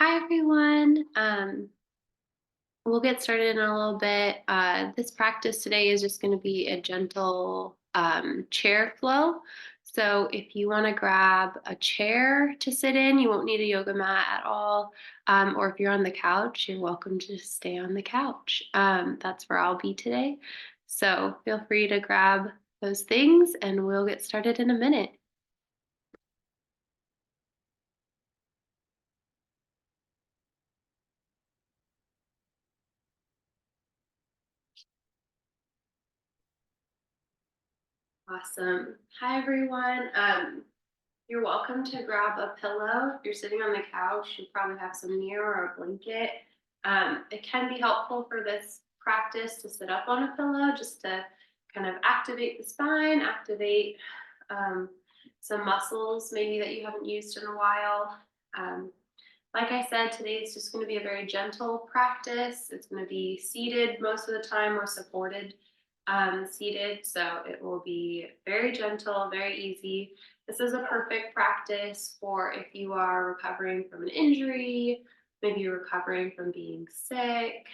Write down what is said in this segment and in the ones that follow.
Hi, everyone. We'll get started in a little bit. This practice today is just going to be a gentle chair flow. So if you want to grab a chair to sit in, you won't need a yoga mat at all. Or if you're on the couch, you're welcome to just stay on the couch. That's where I'll be today. So feel free to grab those things and we'll get started in a minute. Awesome. Hi, everyone. You're welcome to grab a pillow. If you're sitting on the couch, you probably have some mirror or a blanket. It can be helpful for this practice to sit up on a pillow just to kind of activate the spine, activate um, some muscles maybe that you haven't used in a while. Um, like I said, today is just going to be a very gentle practice. It's going to be seated most of the time or supported seated. So it will be very gentle, very easy. This is a perfect practice for if you are recovering from an injury, maybe you're recovering from being sick,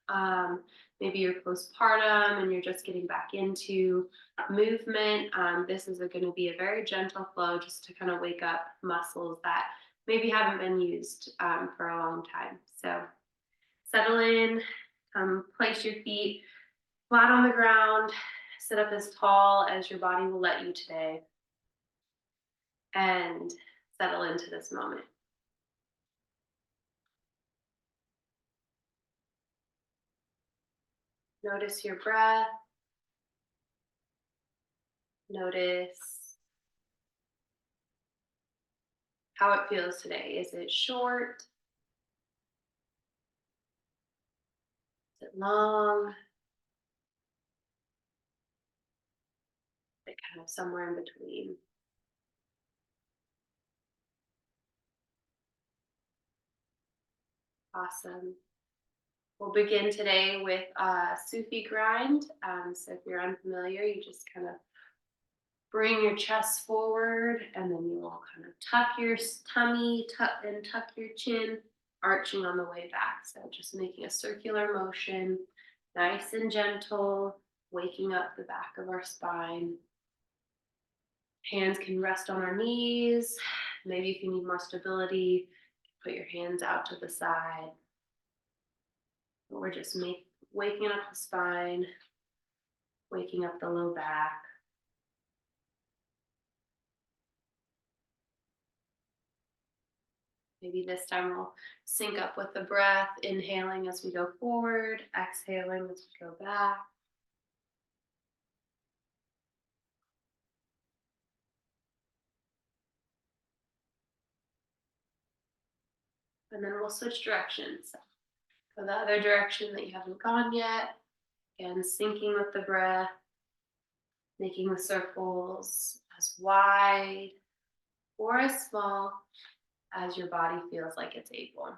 um, maybe you're postpartum and you're just getting back into movement. This is going to be a very gentle flow just to kind of wake up muscles that maybe haven't been used for a long time. So settle in, place your feet flat on the ground, sit up as tall as your body will let you today, and settle into this moment. Notice your breath. Notice how it feels today. Is it short? Is it long? Is it kind of somewhere in between? Awesome. We'll begin today with Sufi grind. So if you're unfamiliar, you just kind of bring your chest forward and then you will kind of tuck your tummy and tuck your chin, arching on the way back. So just making a circular motion, nice and gentle, waking up the back of our spine. Hands can rest on our knees. Maybe if you need more stability, put your hands out to the side. We're just waking up the spine, waking up the low back. Maybe this time we'll sync up with the breath, inhaling as we go forward, exhaling as we go back. And then we'll switch directions. Go the other direction that you haven't gone yet. Again, syncing with the breath, making the circles as wide or as small as your body feels like it's able.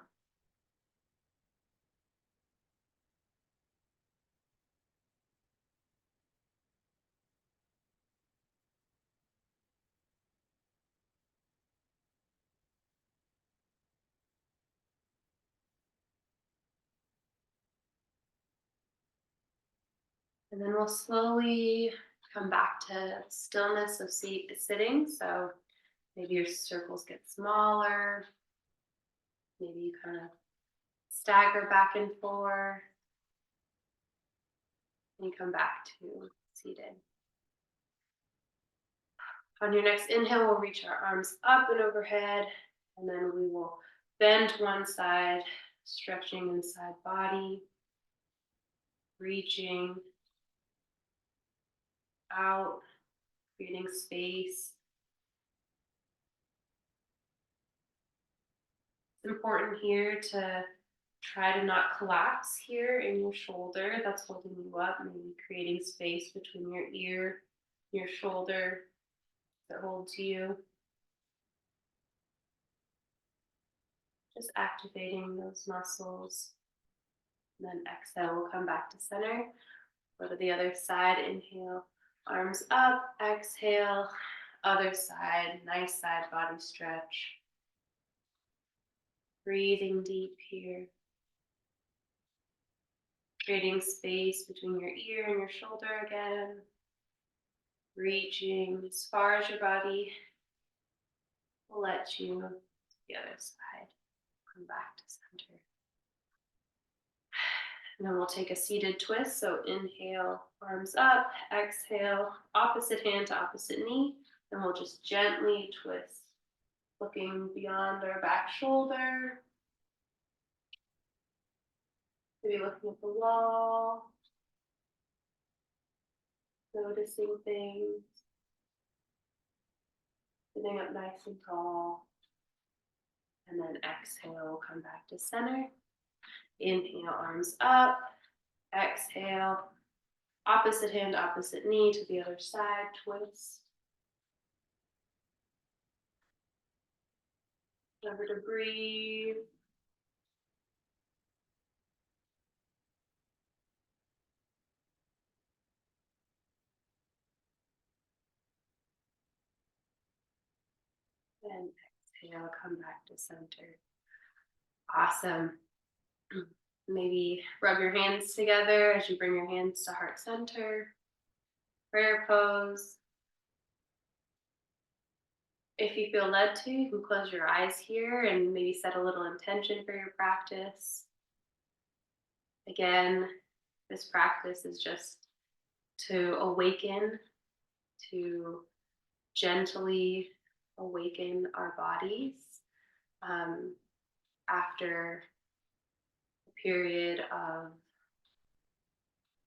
And then we'll slowly come back to stillness of sitting. So maybe your circles get smaller. Maybe you kind of stagger back and forth and come back to seated. On your next inhale, we'll reach our arms up and overhead, and then we will bend to one side, stretching inside body, reaching out, creating space. It's important here to try to not collapse here in your shoulder. That's holding you up, maybe creating space between your ear, your shoulder that holds you. Just activating those muscles. And then exhale, we'll come back to center. Go to the other side. Inhale, arms up. Exhale, other side. Nice side body stretch. Breathing deep here. Creating space between your ear and your shoulder again. Reaching as far as your body will let you to the other side. Come back to center. And then we'll take a seated twist. So inhale, arms up. Exhale, opposite hand to opposite knee. And we'll just gently twist, looking beyond our back shoulder. Maybe looking at the wall. Noticing things. Sitting up nice and tall. And then exhale, come back to center. Inhale, arms up. Exhale, opposite hand, opposite knee to the other side, twist. Remember to breathe. And exhale, come back to center. Awesome. Maybe rub your hands together as you bring your hands to heart center. Prayer pose. If you feel led to, you can close your eyes here and maybe set a little intention for your practice. Again, this practice is just to awaken, to gently awaken our bodies after a period of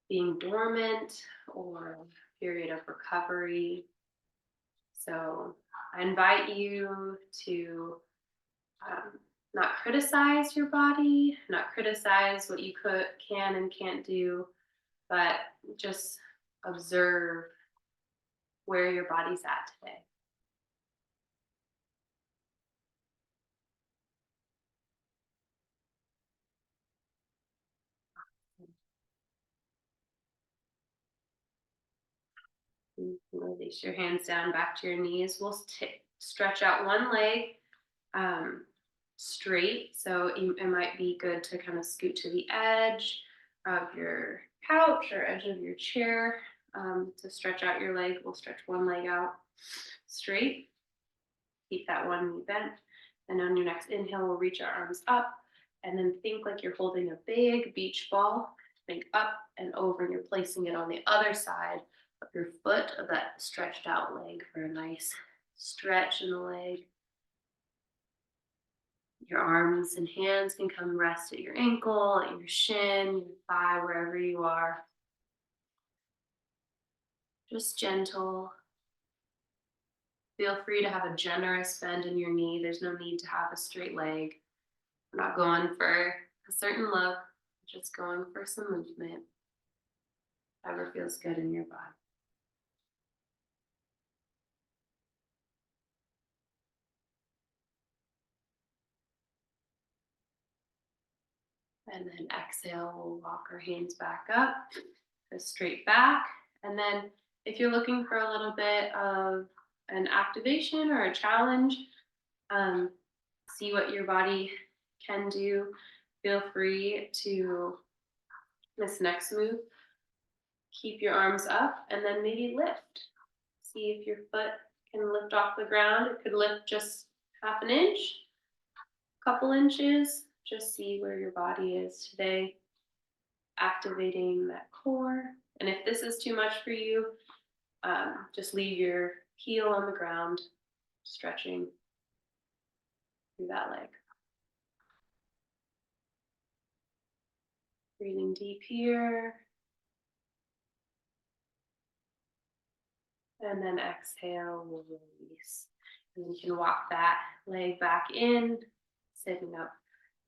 being dormant or a period of recovery. So I invite you to not criticize your body, not criticize what you can and can't do, but just observe where your body's at today. Release your hands down back to your knees. We'll stretch out one leg straight. So it might be good to kind of scoot to the edge of your couch or edge of your chair to stretch out your leg. We'll stretch one leg out straight. Keep that one knee bent. And on your next inhale, we'll reach our arms up and then think like you're holding a big beach ball. Think up and over, and you're placing it on the other side of your foot of that stretched out leg for a nice stretch in the leg. Your arms and hands can come rest at your ankle, at your shin, your thigh, wherever you are. Just gentle. Feel free to have a generous bend in your knee. There's no need to have a straight leg. We're not going for a certain look, just going for some movement. Whatever feels good in your body. And then exhale, we'll walk our hands back up, go straight back. And then if you're looking for a little bit of an activation or a challenge, see what your body can do, feel free to, this next move, keep your arms up and then maybe lift. See if your foot can lift off the ground. It could lift just half an inch, a couple inches. Just see where your body is today, activating that core. And if this is too much for you, just leave your heel on the ground, stretching through that leg. Breathing deep here. And then exhale, we'll release. And then you can walk that leg back in, sitting up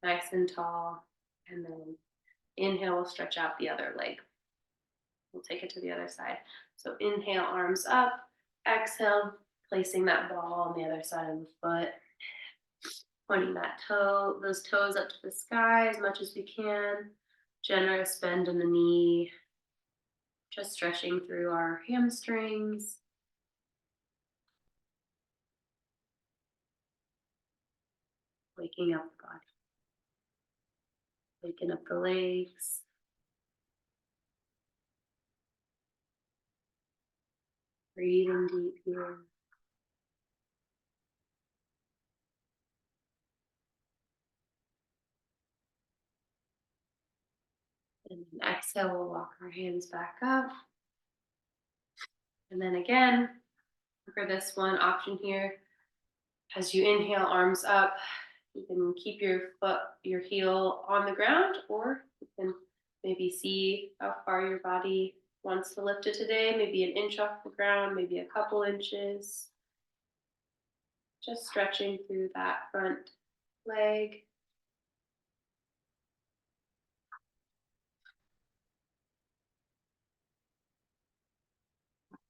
nice and tall. And then inhale, we'll stretch out the other leg. We'll take it to the other side. So inhale, arms up. Exhale, placing that ball on the other side of the foot. Pointing those toes up to the sky as much as we can. Generous bend in the knee. Just stretching through our hamstrings. Waking up the body. Waking up the legs. Breathing deep here. And then exhale, we'll walk our hands back up. And then again, for this one option here, as you inhale, arms up, you can keep your heel on the ground, or you can maybe see how far your body wants to lift it today, maybe an inch off the ground, maybe a couple inches. Just stretching through that front leg.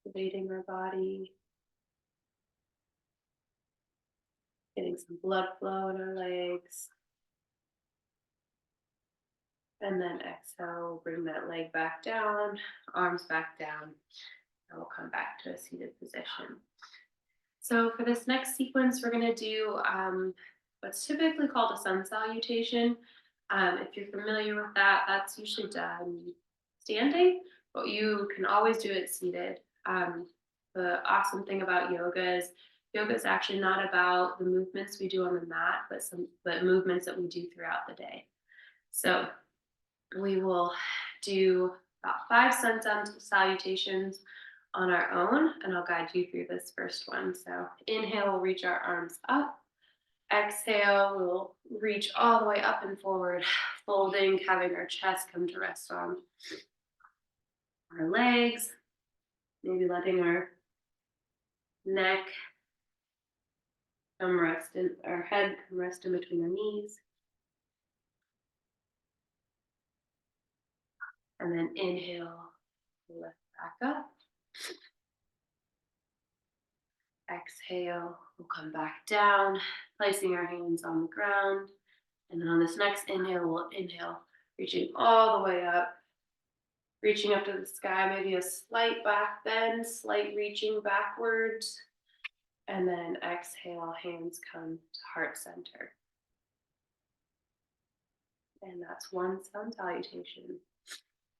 Activating our body. Getting some blood flow in our legs. And then exhale, bring that leg back down, arms back down, and we'll come back to a seated position. So for this next sequence, we're going to do what's typically called a sun salutation. If you're familiar with that, that's usually done standing, but you can always do it seated. The awesome thing about yoga is actually not about the movements we do on the mat, but movements that we do throughout the day. So we will do about 5 sun salutations on our own, and I'll guide you through this first one. So inhale, we'll reach our arms up. Exhale, we'll reach all the way up and forward, folding, having our chest come to rest on our legs, maybe letting our neck come rest in, our head come rest in between our knees. And then inhale, lift back up. Exhale, we'll come back down, placing our hands on the ground. And then on this next inhale, we'll inhale, reaching all the way up, reaching up to the sky, maybe a slight back bend, slight reaching backwards. And then exhale, hands come to heart center. And that's one sun salutation.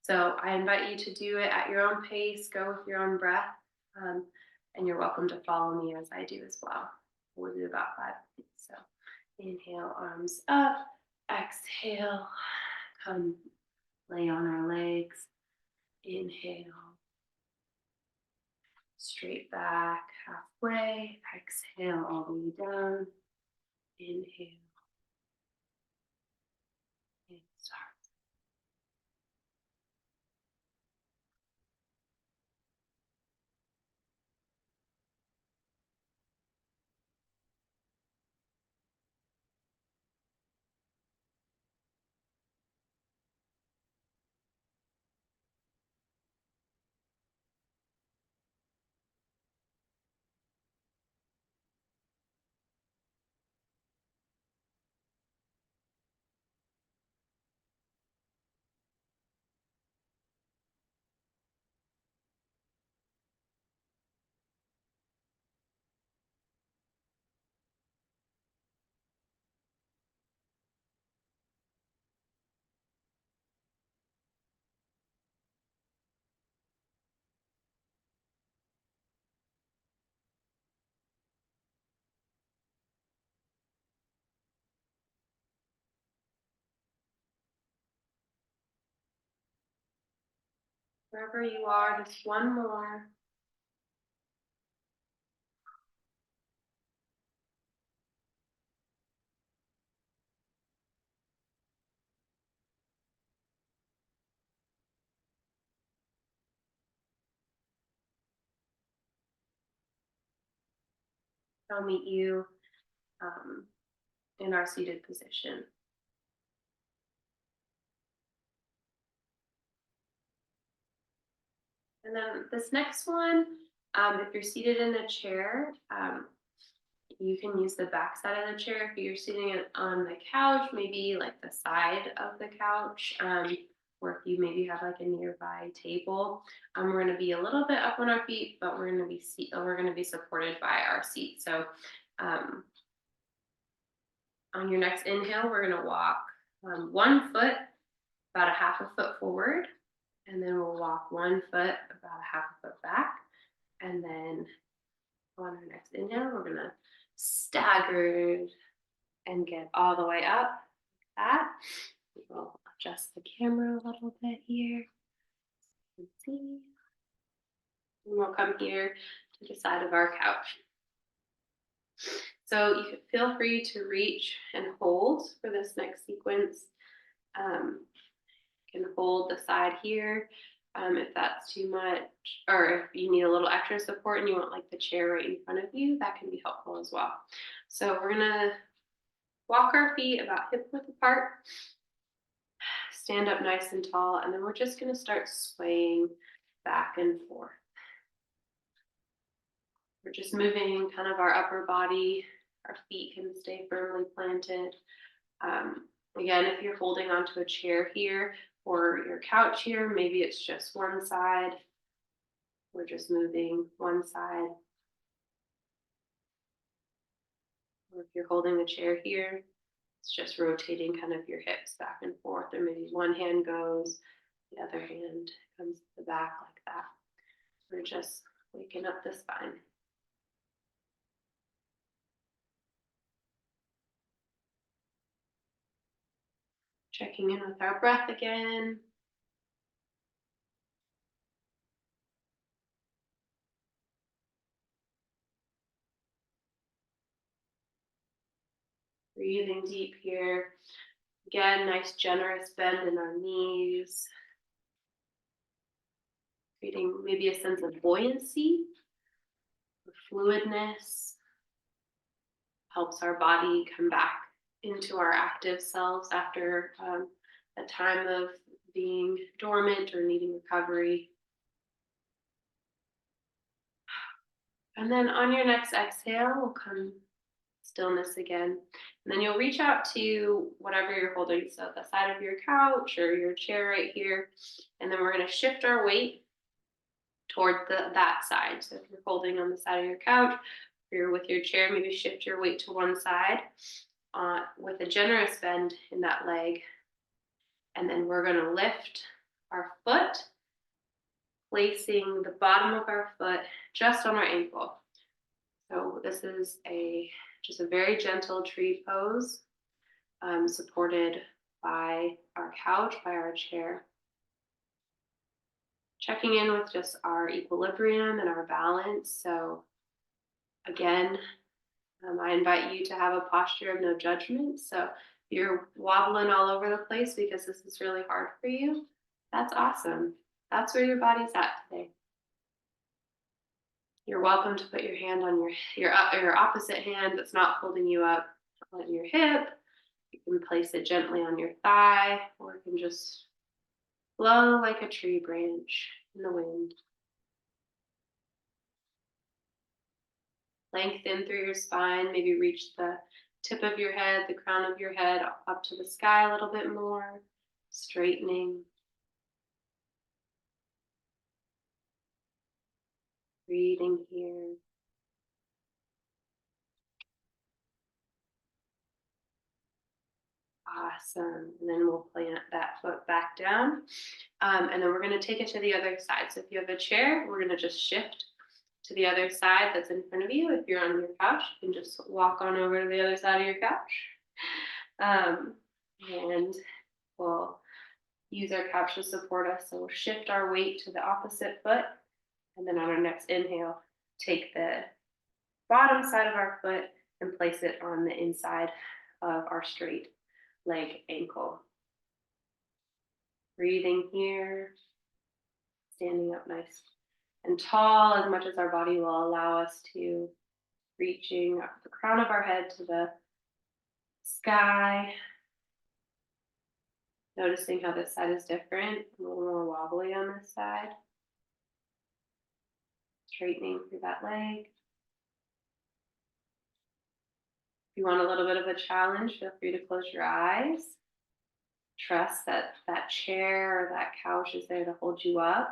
So I invite you to do it at your own pace, go with your own breath, and you're welcome to follow me as I do as well. We'll do about 5 minutes. So inhale, arms up, exhale, come lay on our legs, inhale, straight back halfway, exhale all the way down, inhale, and start. Wherever you are, just one more. I'll meet you in our seated position. And then this next one, if you're seated in a chair, you can use the back side of the chair. If you're sitting on the couch, maybe like the side of the couch, or if you maybe have like a nearby table, we're going to be a little bit up on our feet, but we're going to be supported by our seat. So on your next inhale, we're going to walk 1 foot about a half a foot forward, and then we'll walk 1 foot about a half a foot back. And then on our next inhale, we're gonna stagger and get all the way up like that. We'll adjust the camera a little bit here. Let's see. And we'll come here to the side of our couch. So you can feel free to reach and hold for this next sequence. You can hold the side here if that's too much, or if you need a little extra support and you want like the chair right in front of you, that can be helpful as well. So we're gonna walk our feet about hip width apart, stand up nice and tall, and then we're just gonna start swaying back and forth. We're just moving kind of our upper body. Our feet can stay firmly planted. Again, if you're holding onto a chair here or your couch here, maybe it's just one side. We're just moving one side. Or if you're holding the chair here, it's just rotating kind of your hips back and forth, or maybe one hand goes, the other hand comes to the back like that. We're just waking up the spine. Checking in with our breath again. Breathing deep here. Again, nice generous bend in our knees. Creating maybe a sense of buoyancy or fluidness. Helps our body come back into our active selves after a time of being dormant or needing recovery. And then on your next exhale, we'll come stillness again. And then you'll reach out to whatever you're holding. So the side of your couch or your chair right here. And then we're going to shift our weight toward that side. So if you're holding on the side of your couch, or you're with your chair, maybe shift your weight to one side with a generous bend in that leg. And then we're going to lift our foot, placing the bottom of our foot just on our ankle. So this is just a very gentle tree pose, supported by our couch, by our chair. Checking in with just our equilibrium and our balance. So again, I invite you to have a posture of no judgment. So if you're wobbling all over the place because this is really hard for you, that's awesome. That's where your body's at today. You're welcome to put your hand on your opposite hand that's not holding you up on your hip. You can place it gently on your thigh, or it can just flow like a tree branch in the wind. Lengthen through your spine, maybe reach the tip of your head, the crown of your head up to the sky a little bit more, straightening. Breathing here. Awesome. And then we'll plant that foot back down. And then we're going to take it to the other side. So if you have a chair, we're going to just shift to the other side that's in front of you. If you're on your couch, you can just walk on over to the other side of your couch. And we'll use our couch to support us. So we'll shift our weight to the opposite foot. And then on our next inhale, take the bottom side of our foot and place it on the inside of our straight leg ankle. Breathing here, standing up nice and tall as much as our body will allow us to, reaching up the crown of our head to the sky. Noticing how this side is different, a little more wobbly on this side. Straightening through that leg. If you want a little bit of a challenge, feel free to close your eyes. Trust that that chair or that couch is there to hold you up.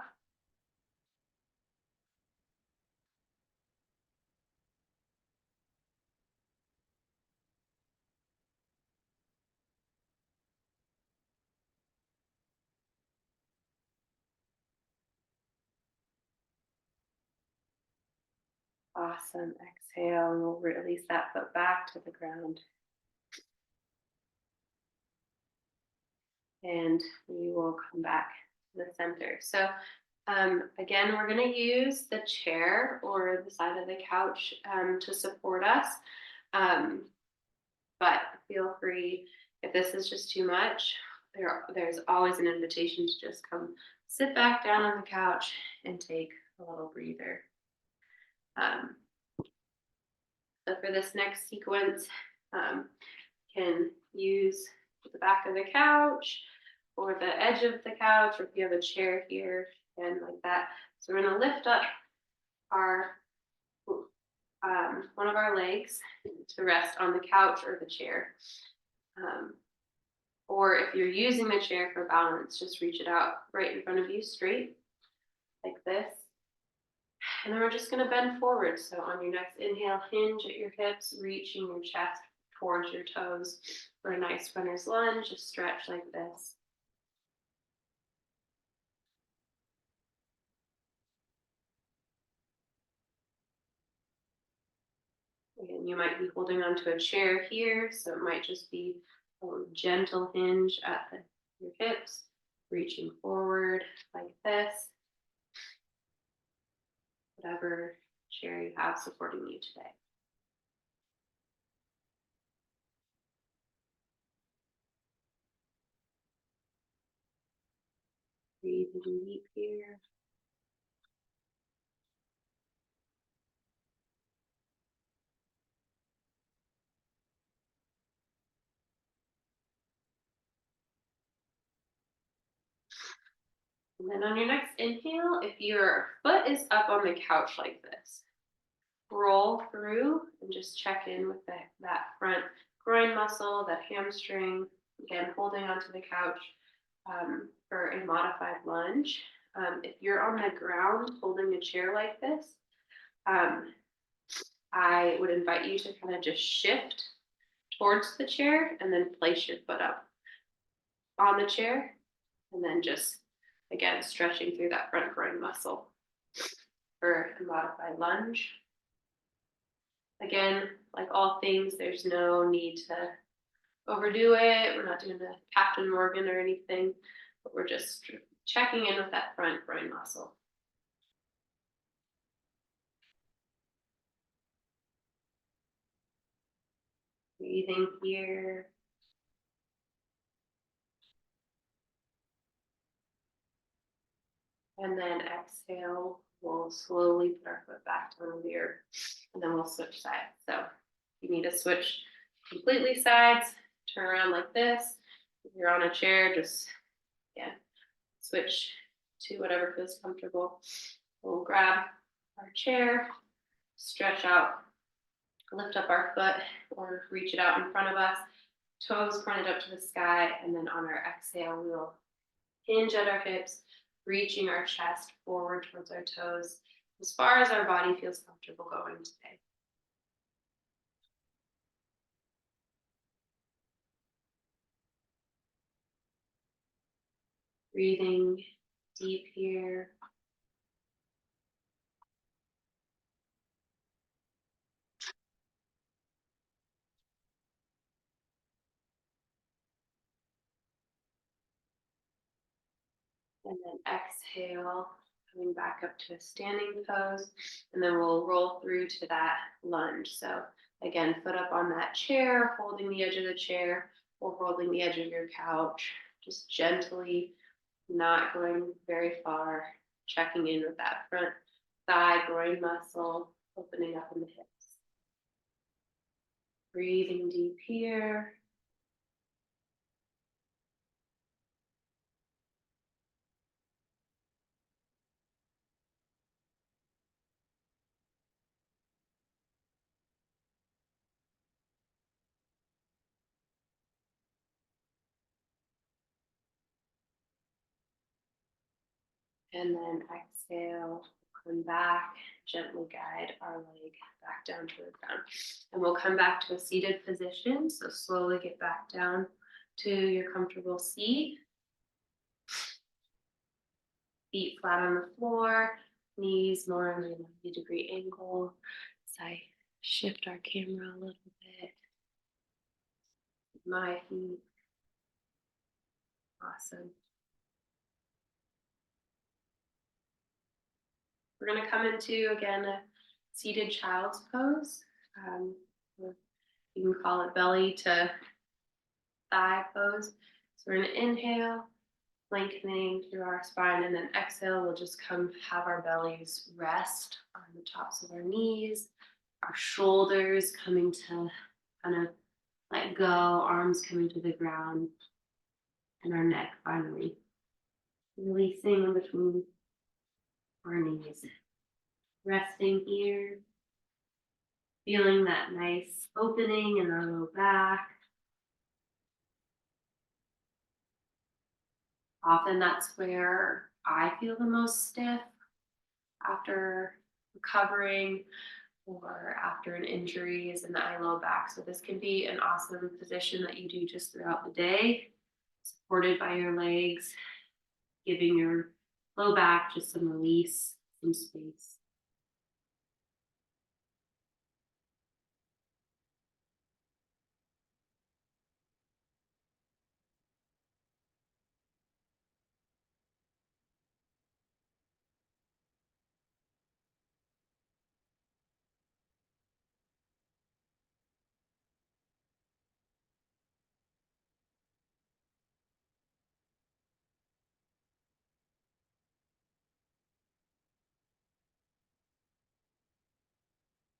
Awesome. Exhale, and we'll release that foot back to the ground. And we will come back to the center. So again, we're going to use the chair or the side of the couch to support us. But feel free, if this is just too much, there's always an invitation to just come sit back down on the couch and take a little breather. So for this next sequence, can use the back of the couch or the edge of the couch, or if you have a chair here and like that. So we're going to lift up our one of our legs to rest on the couch or the chair. Or if you're using the chair for balance, just reach it out right in front of you, straight, like this. And then we're just going to bend forward. So on your next inhale, hinge at your hips, reaching your chest towards your toes for a nice runner's lunge. Just stretch like this. Again, you might be holding onto a chair here, so it might just be a gentle hinge at your hips, reaching forward like this. Whatever chair you have supporting you today. Breathing deep here. And then on your next inhale, if your foot is up on the couch like this, roll through and just check in with that front groin muscle, that hamstring, again, holding onto the couch for a modified lunge. If you're on the ground holding a chair like this, I would invite you to kind of just shift towards the chair and then place your foot up on the chair and then just, again, stretching through that front groin muscle for a modified lunge. Again, like all things, there's no need to overdo it. We're not doing the Captain Morgan or anything, but we're just checking in with that front groin muscle. Breathing here. And then exhale, we'll slowly put our foot back down the earth, and then we'll switch sides. So if you need to switch completely sides, turn around like this. If you're on a chair, just, yeah, switch to whatever feels comfortable. We'll grab our chair, stretch out, lift up our foot or reach it out in front of us, toes pointed up to the sky, and then on our exhale, we'll hinge at our hips, reaching our chest forward towards our toes, as far as our body feels comfortable going today. Breathing deep here. And then exhale, coming back up to a standing pose. And then we'll roll through to that lunge. So again, foot up on that chair, holding the edge of the chair or holding the edge of your couch, just gently, not going very far, checking in with that front thigh, groin muscle, opening up in the hips. Breathing deep here. And then exhale, come back, gently guide our leg back down to the ground. And we'll come back to a seated position. So slowly get back down to your comfortable seat. Feet flat on the floor, knees more in a 90-degree angle as I shift our camera a little bit. My feet. Awesome. We're going to come into, again, a seated child's pose. Or you can call it belly to thigh pose. So we're going to inhale, lengthening through our spine, and then exhale, we'll just come have our bellies rest on the tops of our knees, our shoulders coming to kind of let go, arms coming to the ground, and our neck finally releasing in between our knees. Resting here, feeling that nice opening in our low back. Often that's where I feel the most stiff after recovering or after an injury is in the low back. So this can be an awesome position that you do just throughout the day, supported by your legs, giving your low back just some release, some space.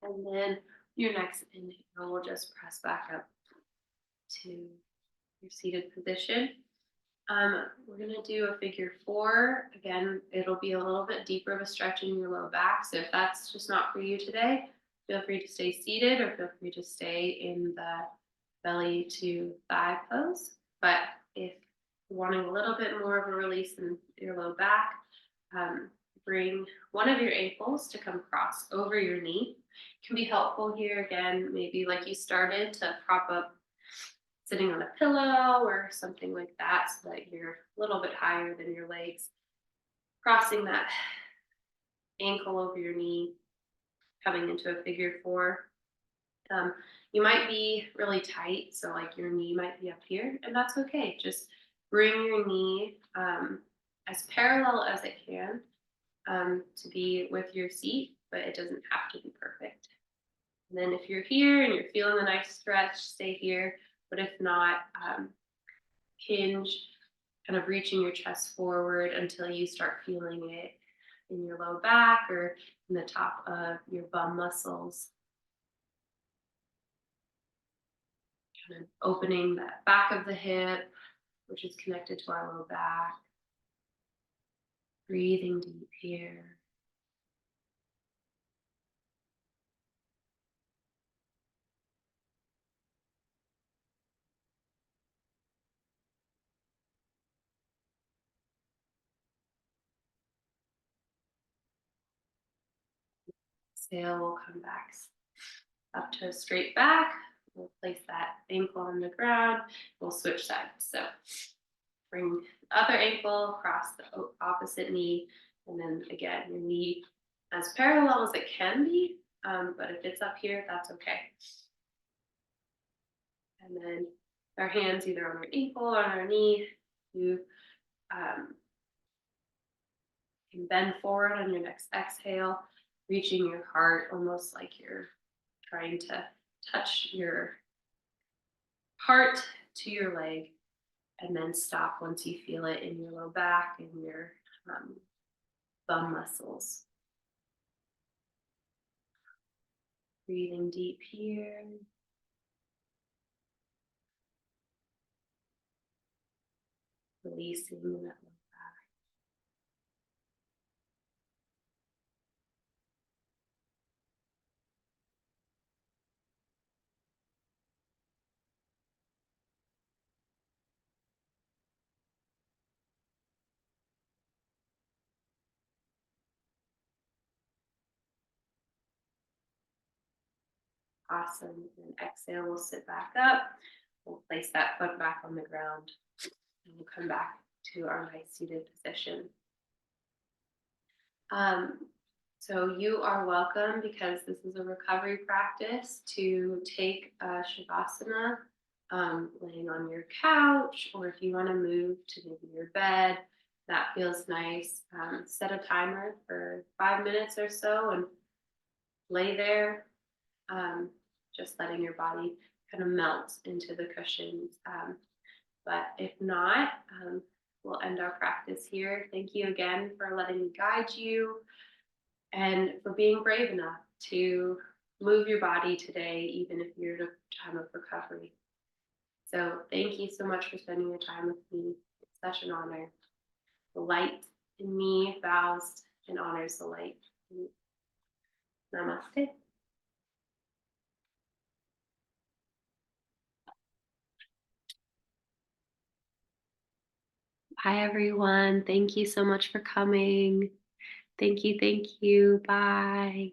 And then your next inhale will just press back up to your seated position. We're gonna do a figure four. Again, it'll be a little bit deeper of a stretch in your low back. So if that's just not for you today, feel free to stay seated or feel free to stay in the belly to thigh pose. But if you're wanting a little bit more of a release in your low back, bring one of your ankles to come cross over your knee. It can be helpful here again, maybe like you started to prop up sitting on a pillow or something like that so that you're a little bit higher than your legs. Crossing that ankle over your knee, coming into a figure four. You might be really tight, so like your knee might be up here, and that's okay. Just bring your knee as parallel as it can to be with your seat, but it doesn't have to be perfect. And then if you're here and you're feeling a nice stretch, stay here. But if not, hinge, kind of reaching your chest forward until you start feeling it in your low back or in the top of your bum muscles. Kind of opening that back of the hip, which is connected to our low back. Breathing deep here. Exhale, we'll come back up to a straight back. We'll place that ankle on the ground. We'll switch sides. So bring the other ankle across the opposite knee. And then again, your knee as parallel as it can be. But if it's up here, that's okay. And then our hands either on our ankle or on our knee. You can bend forward on your next exhale, reaching your heart almost like you're trying to touch your heart to your leg, and then stop once you feel it in your low back and your bum muscles. Breathing deep here. Releasing that low back. Awesome. And exhale, we'll sit back up. We'll place that foot back on the ground. And we'll come back to our nice seated position. So you are welcome because this is a recovery practice to take a Shavasana, laying on your couch, or if you want to move to maybe your bed, that feels nice. Set a timer for 5 minutes or so and lay there, just letting your body kind of melt into the cushions. But if not, we'll end our practice here. Thank you again for letting me guide you and for being brave enough to move your body today, even if you're in a time of recovery. So thank you so much for spending your time with me. It's such an honor. The light in me bows and honors the light. Namaste. Hi, everyone. Thank you so much for coming. Thank you. Thank you. Bye.